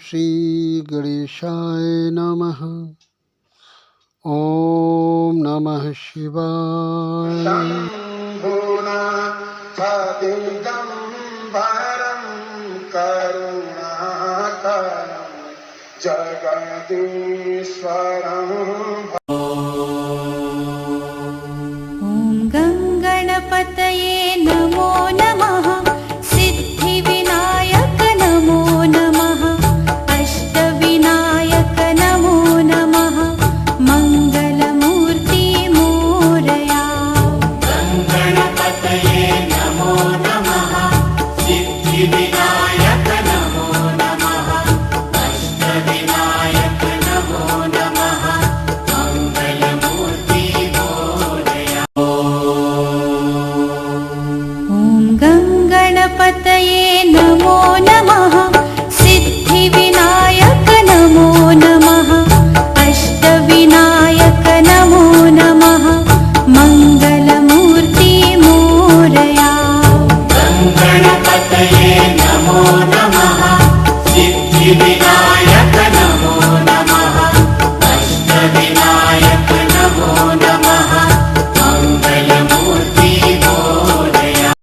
श्रीगणेशाय नमः। ॐ नमः शिवाय। शम्भुनाथदिगम्बरं करुणाकरं जगदीश्वरं। ॐ गङ्गणपतये नमो नमः। सिद्धिविनायक नमो नमः। अष्टविनायक नमो नमः। मङ्गलमूर्ति मोरया। गङ्गणपतये नमो नमः। सिद्धिविनायक नमो नमः। अष्टविनायक नमो नमः। मङ्गलमूर्ति मोरया। ॐ गङ्गणपतये नमो नमः। सिद्धिविनायक नमो नमः। अष्टविनायक नमो नमः। मङ्गलमूर्ति मोरया। गङ्गणपतये नमो नमः।